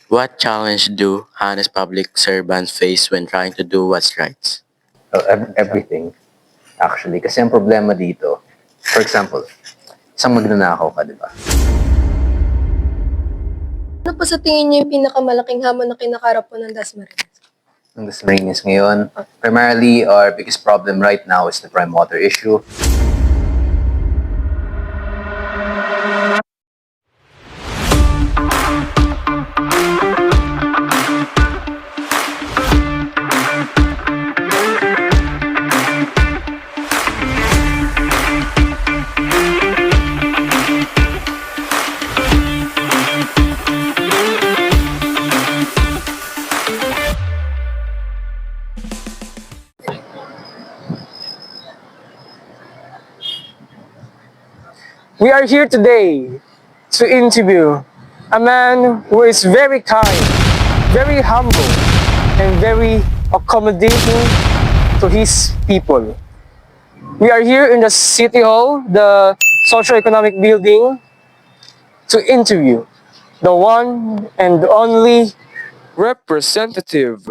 What challenge do honest public servants face when trying to do what's right? Everything, actually. Kasi ang problema dito, for example, isang magnanakaw ka, di ba? Ano po sa tingin niyo yung pinakamalaking hamon na kinakarap po ng Dasmariñas? Ang Dasmariñas ngayon, primarily, our biggest problem right now is the prime water issue. We are here today to interview a man who is very kind, very humble, and very accommodating to his people. We are here in the City Hall, the socio-economic building, to interview the one and only representative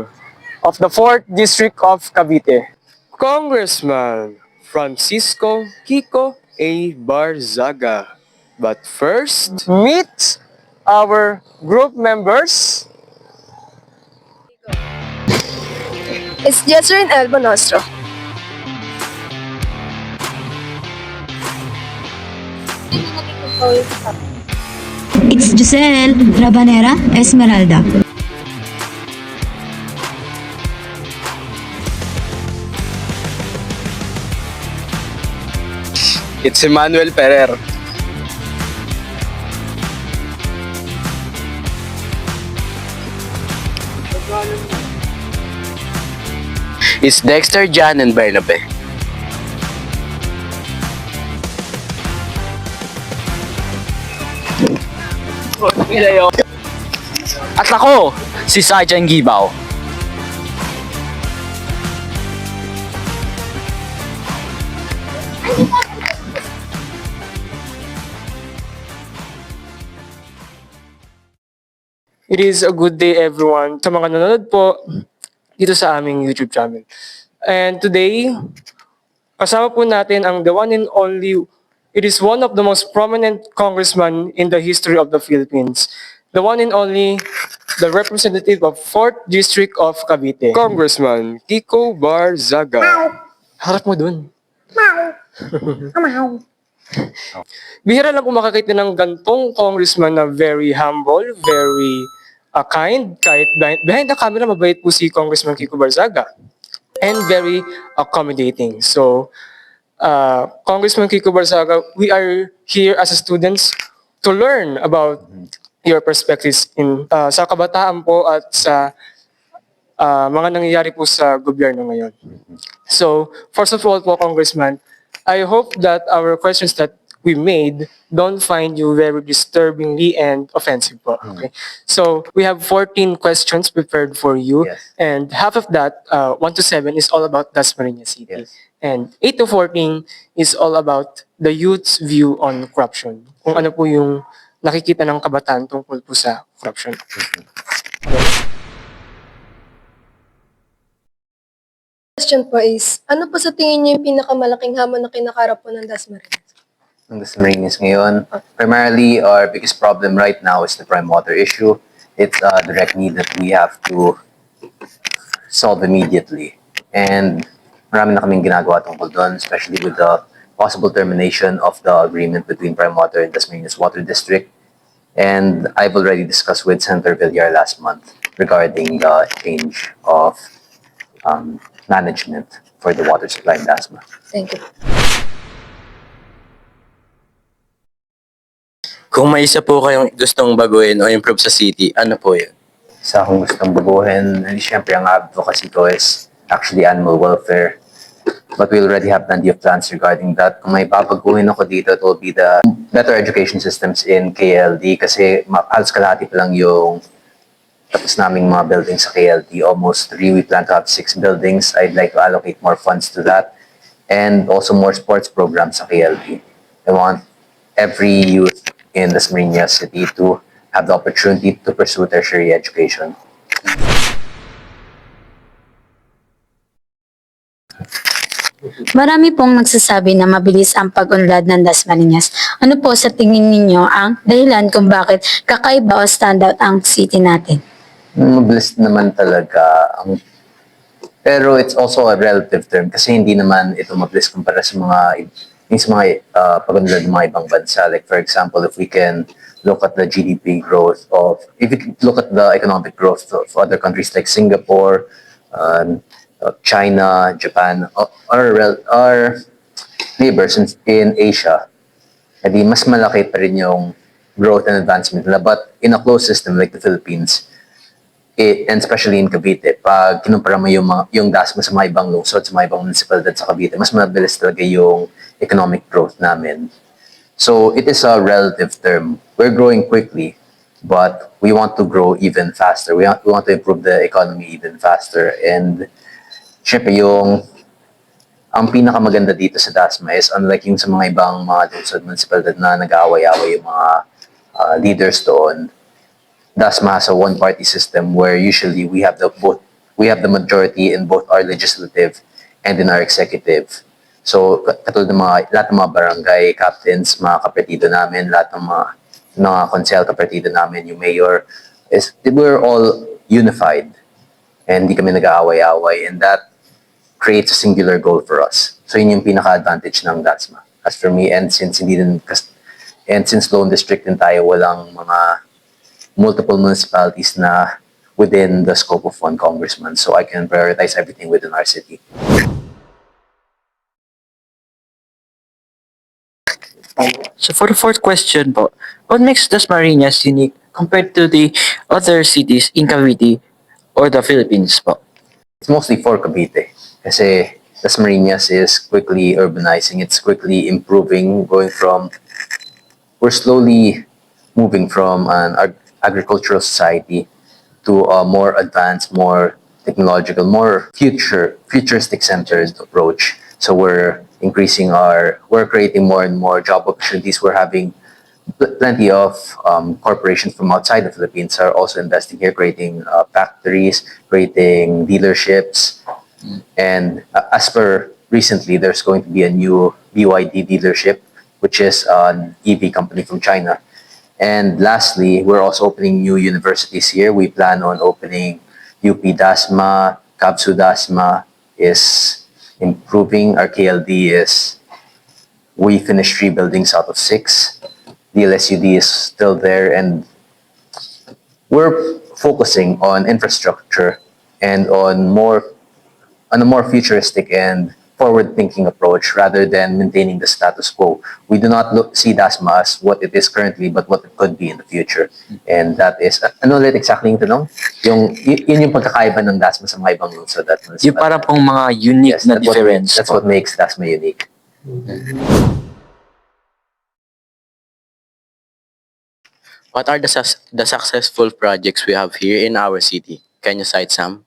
of the 4th District of Cavite, Congressman Francisco Kiko Barzaga. But first, meet our group members. Adviser Sir Irlo L, Bonostro. It's Giselle Rabanera Esmeralda. It's Emmanuel Ferrer. It's Dexter, Jan, and Bernabe. At ako, si Sergeant Guibao. It is a good day everyone sa mga nanonood po dito sa aming YouTube channel. And today, kasama po natin ang the one and only, it is one of the most prominent congressman in the history of the Philippines. The one and only, the representative of 4th District of Cavite, Congressman Kiko Barzaga. Harap mo dun. Bihira lang kung makakita ng gantong congressman na very humble, very kind, kahit behind the camera, mabait po si Congressman Kiko Barzaga. And very accommodating. So, Congressman Kiko Barzaga, we are here as students to learn about your perspectives in sa kabataan po at sa mga nangyayari po sa gobyerno ngayon. So, first of all po, Congressman, I hope that our questions that we made don't find you very disturbingly and offensive po. Okay? So, we have 14 questions prepared for you. Yes. And half of that, 1 to 7, is all about Dasmariñas City. Yes. And 8 to 14 is all about the youth's view on corruption. Kung ano po yung nakikita ng kabataan tungkol po sa corruption. Question po is, ano po sa tingin niyo yung pinakamalaking hamon na kinakarap po ng Dasmariñas? Ang Dasmariñas ngayon, primarily, our biggest problem right now is the prime water issue. It's a direct need that we have to solve immediately. And marami na kaming ginagawa tungkol doon, especially with the possible termination of the agreement between Prime Water and Dasmariñas Water District. And I've already discussed with Senator Villar last month regarding the change of management for the water supply in Dasma. Thank you. Kung may isa po kayong gustong baguhin o improve sa city, ano po yun? Sa akong gustong baguhin, siyempre ang advocacy ko is actually animal welfare. But we already have plenty of plans regarding that. Kung may babaguhin ako dito, it will be the better education systems in KLD kasi halos kalahati pa lang yung tapos naming mga buildings sa KLD. Almost 3, we plan to have 6 buildings. I'd like to allocate more funds to that. And also more sports programs sa KLD. I want every youth in Dasmariñas City to have the opportunity to pursue tertiary education. Marami pong nagsasabi na mabilis ang pag-unlad ng Dasmariñas. Ano po sa tingin ninyo ang dahilan kung bakit kakaiba o standout ang city natin? Mabilis naman talaga ang pero it's also a relative term kasi hindi naman ito mabilis kumpara sa pag-unlad ng mga ibang bansa. Like for example, if we can look at the GDP growth if we look at the economic growth of other countries like Singapore, China, Japan, our neighbors in Asia, edi mas malaki pa rin yung growth and advancement nila. But in a closed system like the Philippines, and especially in Cavite, pag kinumpara mo yung DASMA sa mga ibang lungsod, sa mga ibang municipalidad sa Cavite, mas mabilis talaga yung economic growth namin. So it is a relative term. We're growing quickly, but we want to grow even faster. We want to improve the economy even faster. And syempre ang pinakamaganda dito sa DASMA is unlike yung sa mga ibang mga lungsod municipalidad na nag-aaway-aaway yung mga leaders doon, DASMA has a one-party system where usually we have the majority in both our legislative and in our executive. So katulad ng lahat ng mga barangay captains, mga kapartido namin, lahat ng mga konsel kapartido namin, yung mayor, we're all unified and hindi kami nag-aaway-aaway, and that creates a singular goal for us. So yun yung pinaka-advantage ng DASMA. As for me, and since lone district din tayo, walang mga multiple municipalities na within the scope of one congressman, so I can prioritize everything within our city. So for the fourth question po, what makes Dasmariñas unique compared to the other cities in Cavite or the Philippines po? It's mostly for Cavite kasi Dasmariñas is quickly urbanizing, it's quickly improving, we're slowly moving from an agricultural society to a more advanced, more technological, more futuristic centered approach. So we're creating more and more job opportunities. We're having plenty of corporations from outside the Philippines are also investing here, creating factories, creating dealerships. And as per recently, there's going to be a new BYD dealership, which is an EV company from China. And lastly, we're also opening new universities here. We plan on opening UP Dasma, Kabsu Dasma is improving. Our KLD we finished 3 buildings out of 6. DLSUD is still there, and we're focusing on infrastructure and on a more futuristic and forward-thinking approach rather than maintaining the status quo. We do not see DASMA as what it is currently, but what it could be in the future. And that is, ano ulit exactly yung tanong? Yun yung pagkakaiba ng DASMA sa mga ibang lungsod. Yung parang pong mga unique na difference That's po. what makes DASMA unique. What are the successful projects we have here in our city? Can you cite some?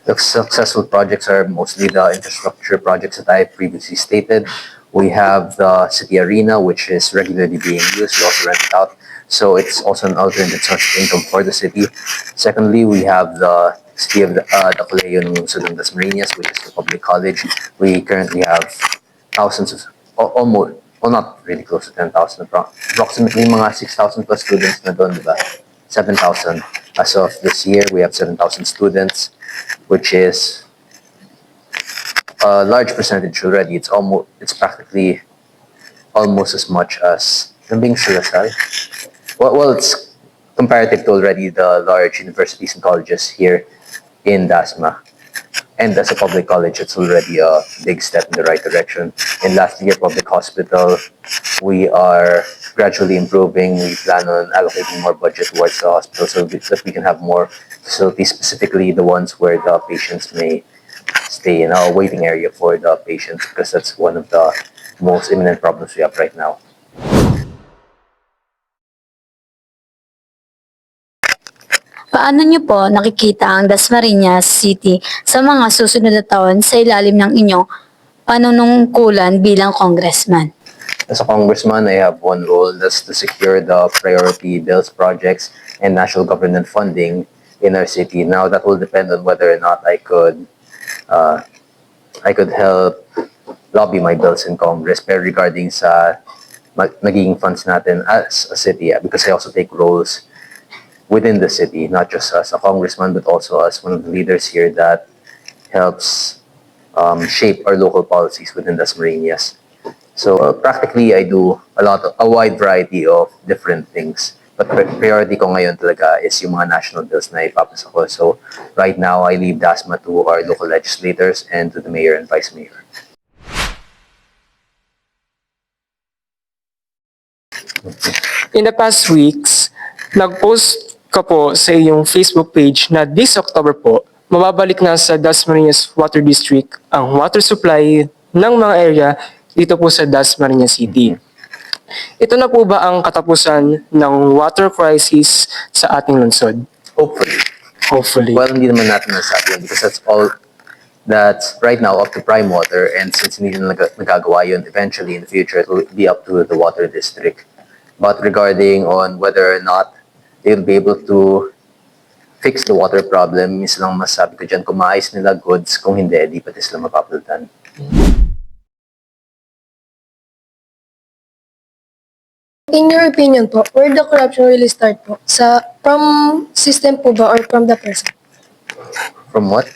The successful projects are mostly the infrastructure projects that I previously stated. We have the city arena, which is regularly being used. We also rent it out, so it's also an alternative source of income for the city. Secondly, we have the city of the Colegio ng Dasmariñas, which is the public college. We currently have thousands of, almost, well, not really close to 10,000, approximately mga 6,000 plus students na doon, diba? 7,000. As of this year, we have 7,000 students, which is a large percentage already. It's practically almost as much as being Salasal. Well, it's comparative to already the large universities and colleges here in Dasma. And as a public college, it's already a big step in the right direction. And last year, public hospital, we are gradually improving. We plan on allocating more budget towards the hospital so that we can have more facilities, specifically the ones where the patients may stay in a waiting area for the patients, because that's one of the most imminent problems we have right now. Paano niyo po nakikita ang Dasmariñas City sa mga susunod na taon sa ilalim ng inyong panunungkulan bilang congressman? As a congressman, I have one role, that's to secure the priority bills, projects, and national government funding in our city. Now, that will depend on whether or not I could help lobby my bills in Congress. Pero regarding sa nagiging funds natin as a city, because I also take roles within the city, not just as a congressman, but also as one of the leaders here that helps shape our local policies within Dasmariñas. So practically, I do a wide variety of different things. But priority ko ngayon talaga is yung mga national bills na ipapasa ko. So right now, I leave DASMA to our local legislators and to the mayor and vice mayor. In the past weeks, nag-post ka po sa iyong Facebook page na this October po, mababalik na sa Dasmariñas Water District ang water supply ng mga area dito po sa Dasmariñas City. Ito na po ba ang katapusan ng water crisis sa ating lungsod? Hopefully. Hopefully. Well, hindi naman natin nasabi yun because that's right now up to prime water, and since hindi na nagagawa yun, eventually in the future, it will be up to the water district. But regarding on whether or not they'll be able to fix the water problem, is lang masabi ko dyan, kung maayos nila goods, kung hindi, di pati sila mapapalitan. In your opinion po, where the corruption really start po? From system po ba or from the person? From what?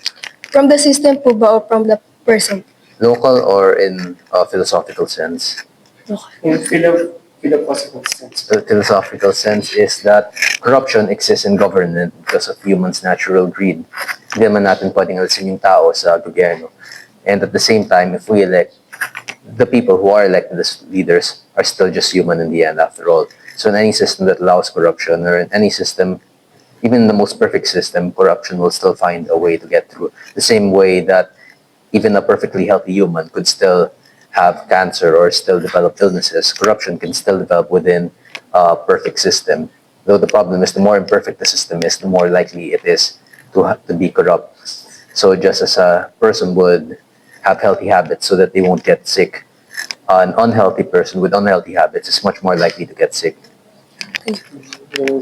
From the system po ba or from the person? Local or in a philosophical sense? In philosophical sense. The philosophical sense is that corruption exists in government because of humans' natural greed. Hindi naman natin pwedeng alisin yung tao sa gobyerno. And at the same time, if we elect the people who are elected as leaders are still just human in the end after all. So in any system that allows corruption, or in any system, even in the most perfect system, corruption will still find a way to get through. The same way that even a perfectly healthy human could still have cancer or still develop illnesses, corruption can still develop within a perfect system. Though the problem is the more imperfect the system is, the more likely it is to be corrupt. So just as a person would have healthy habits so that they won't get sick, an unhealthy person with unhealthy habits is much more likely to get sick.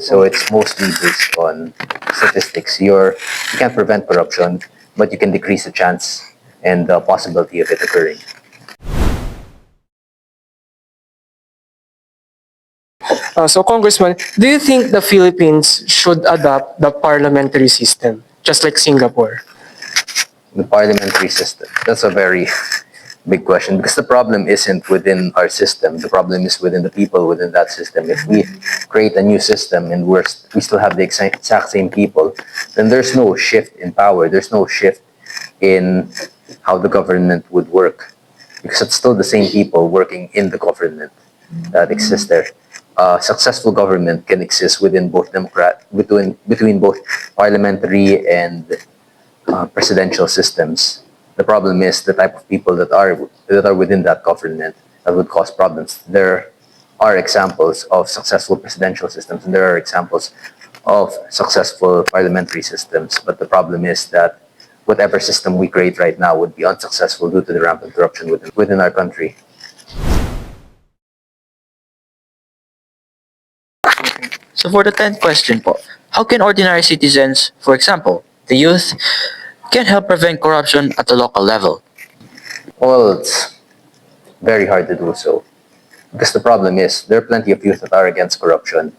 So it's mostly based on statistics. You can't prevent corruption, but you can decrease the chance and the possibility of it occurring. So Congressman, do you think the Philippines should adopt the parliamentary system, just like Singapore? The parliamentary system, that's a very big question, because the problem isn't within our system. The problem is within the people within that system. If we create a new system and we still have the exact same people, then there's no shift in power. There's no shift in how the government would work, because it's still the same people working in the government that exists there. Successful government can exist within both between both parliamentary and presidential systems. The problem is the type of people that are within that government that would cause problems. There are examples of successful presidential systems, and there are examples of successful parliamentary systems. But the problem is that whatever system we create right now would be unsuccessful due to the rampant corruption within our country. So for the 10th question po, how can ordinary citizens, for example, the youth, can help prevent corruption at the local level? Well, it's very hard to do so. Because the problem is, there are plenty of youth that are against corruption.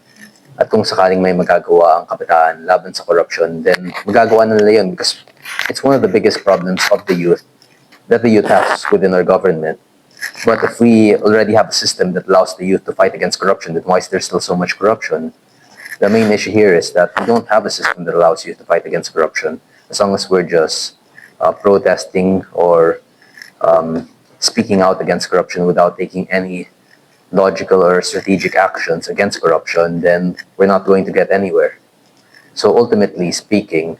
At kung sakaling may magagawa ang kabataan laban sa corruption, then magagawa na nila yun, because it's one of the biggest problems of the youth that the youth has within our government. But if we already have a system that allows the youth to fight against corruption, then why is there still so much corruption? The main issue here is that we don't have a system that allows youth to fight against corruption. As long as we're just protesting or speaking out against corruption without taking any logical or strategic actions against corruption, then we're not going to get anywhere. So ultimately speaking,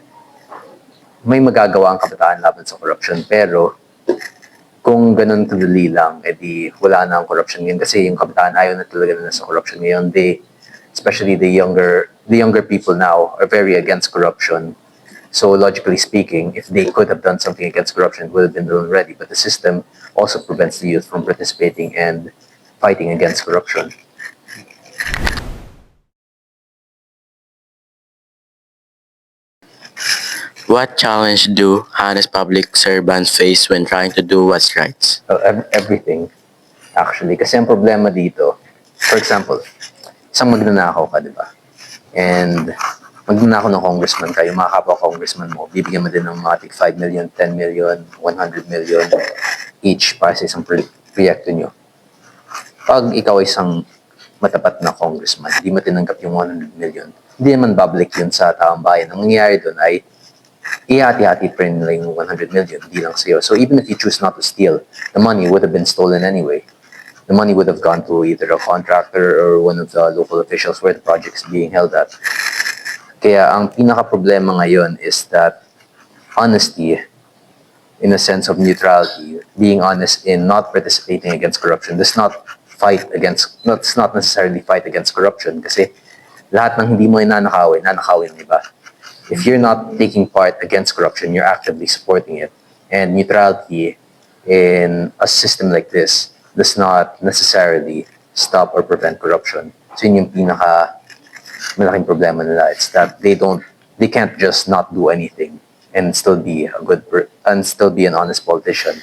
may magagawa ang kabataan laban sa corruption, pero kung ganun kadali lang, edi wala na ang corruption ngayon, kasi yung kabataan ayaw na talaga na sa corruption ngayon. Especially the younger people now are very against corruption. So logically speaking, if they could have done something against corruption, it would have been done already. But the system also prevents the youth from participating and fighting against corruption. What challenge do honest public servants face when trying to do what's right? Everything, actually. Kasi ang problema dito, for example, isang magnanakaw ka, di ba? And magnanakaw ng congressman ka, yung mga kapwa congressman mo, bibigyan mo din ng mga tig 5 million, 10 million, 100 million each para sa isang proyekto nyo. Pag ikaw ay isang matapat na congressman, hindi mo tinanggap yung 100 million, hindi naman public yun sa taong bayan. Ang nangyayari doon ay ihati-hati pa rin nila yung 100 million, hindi lang sa'yo. So even if you choose not to steal, the money would have been stolen anyway. The money would have gone to either a contractor or one of the local officials where the project is being held at. Kaya ang pinaka-problema ngayon is that honesty, in a sense of neutrality, being honest in not participating against corruption, does not necessarily fight against corruption kasi lahat ng hindi mo nanakawin iba. If you're not taking part against corruption, you're actively supporting it. And neutrality in a system like this does not necessarily stop or prevent corruption. So yun yung malaking problema nila. It's that they can't just not do anything and still be an honest politician,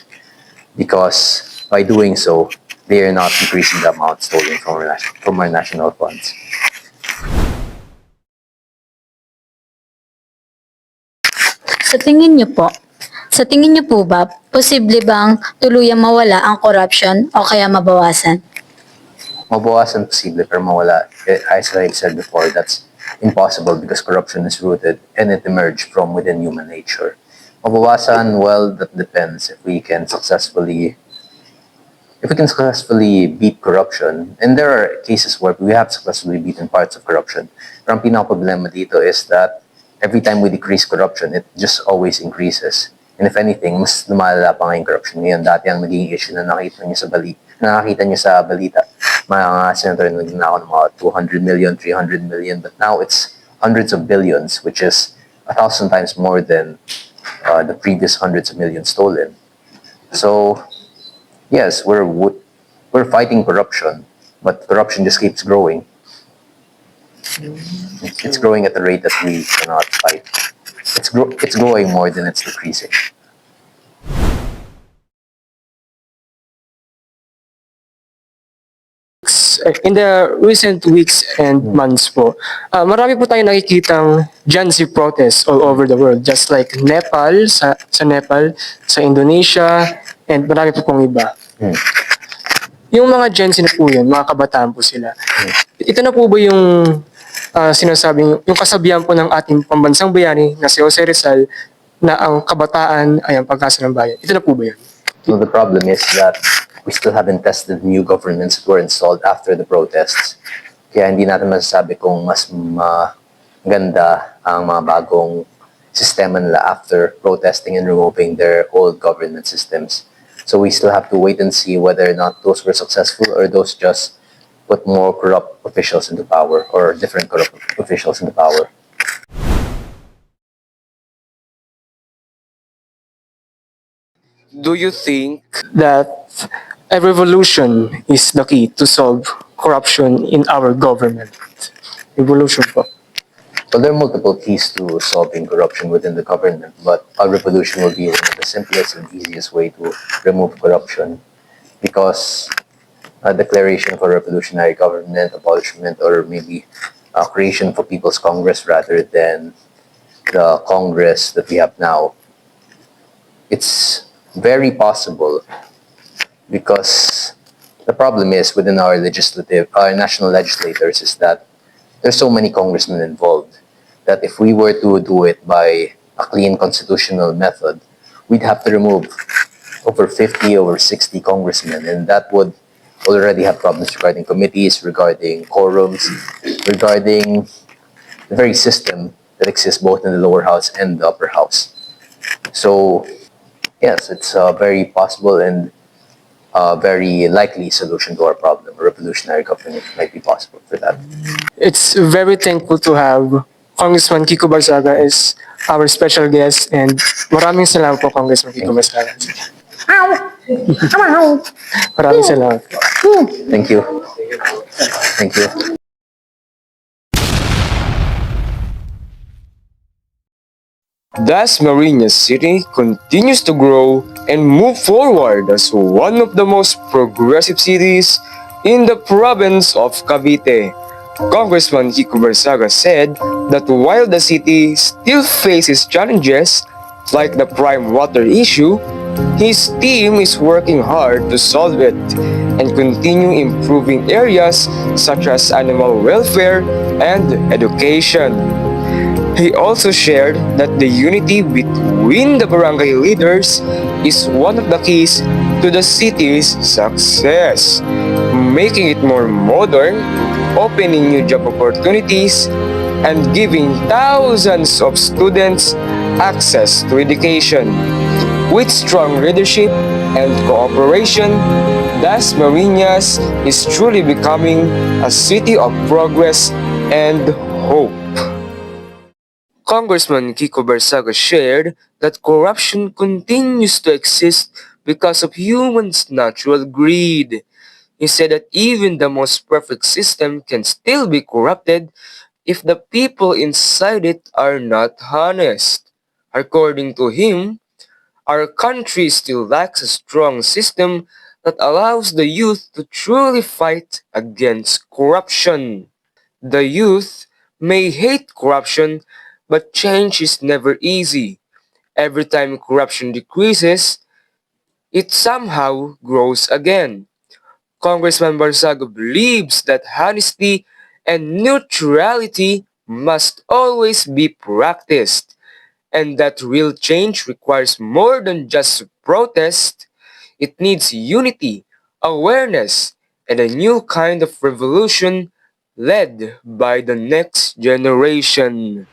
because by doing so, they are not increasing the amount stolen from our national funds. Sa tingin niyo po ba, posible bang tuluyang mawala ang corruption o kaya mabawasan? Mabawasan posible, pero mawala. As I've said before, that's impossible because corruption is rooted and it emerged from within human nature. Mabawasan, well, that depends if we can successfully beat corruption. And there are cases where we have successfully beaten parts of corruption. Pero ang pinaka-problema dito is that every time we decrease corruption, it just always increases. And if anything, mas lumalala pa nga yung corruption ngayon. Dati ang naging issue na nakakita niyo sa balita, mga senator na nagnanakaw ng mga 200 million, 300 million, but now it's hundreds of billions, which is 1,000 times more than the previous hundreds of millions stolen. So, yes, we're fighting corruption, but corruption just keeps growing. It's growing at a rate that we cannot fight. It's growing more than it's decreasing. In the recent weeks and months po, marami po tayong nakikitang Gen Z protests all over the world, just like Nepal, sa Nepal, sa Indonesia, and marami po pong iba. Yung mga Gen Z na po yun, mga kabataan po sila. Ito na po ba yung yung kasabihan po ng ating pambansang bayani na si Jose Rizal na ang kabataan ay ang pag-asa ng bayan? Ito na po ba yun? So the problem is that we still haven't tested new governments that were installed after the protests. Kaya hindi natin masasabi kung mas maganda ang mga bagong sistema nila after protesting and removing their old government systems. So we still have to wait and see whether or not those were successful or those just put more corrupt officials into power or different corrupt officials into power. Do you think that a revolution is the key to solve corruption in our government? Revolution po. Well, there are multiple keys to solving corruption within the government, but a revolution will be the simplest and easiest way to remove corruption, because a declaration for revolutionary government, abolishment, or maybe a creation for People's Congress rather than the Congress that we have now, it's very possible, because the problem is within our national legislators is that there's so many congressmen involved that if we were to do it by a clean constitutional method, we'd have to remove over 50, over 60 congressmen, and that would already have problems regarding committees, regarding quorums, regarding the very system that exists both in the lower house and the upper house. So, yes, it's a very possible and very likely solution to our problem. A revolutionary government might be possible for that. It's very thankful to have Congressman Kiko Barzaga as our special guest, and maraming salamat po, Congressman Kiko Barzaga. Maraming salamat. Thank you. Thank you. Dasmariñas City continues to grow and move forward as one of the most progressive cities in the province of Cavite. Congressman Kiko Barzaga said that while the city still faces challenges like the prime water issue, his team is working hard to solve it and continue improving areas such as animal welfare and education. He also shared that the unity between the barangay leaders is one of the keys to the city's success, making it more modern, opening new job opportunities, and giving thousands of students access to education. With strong leadership and cooperation, Dasmariñas is truly becoming a city of progress and hope. Congressman Kiko Barzaga shared that corruption continues to exist because of humans' natural greed. He said that even the most perfect system can still be corrupted if the people inside it are not honest. According to him, our country still lacks a strong system that allows the youth to truly fight against corruption. The youth may hate corruption, but change is never easy. Every time corruption decreases, it somehow grows again. Congressman Barzaga believes that honesty and neutrality must always be practiced, and that real change requires more than just protest. It needs unity, awareness, and a new kind of revolution led by the next generation.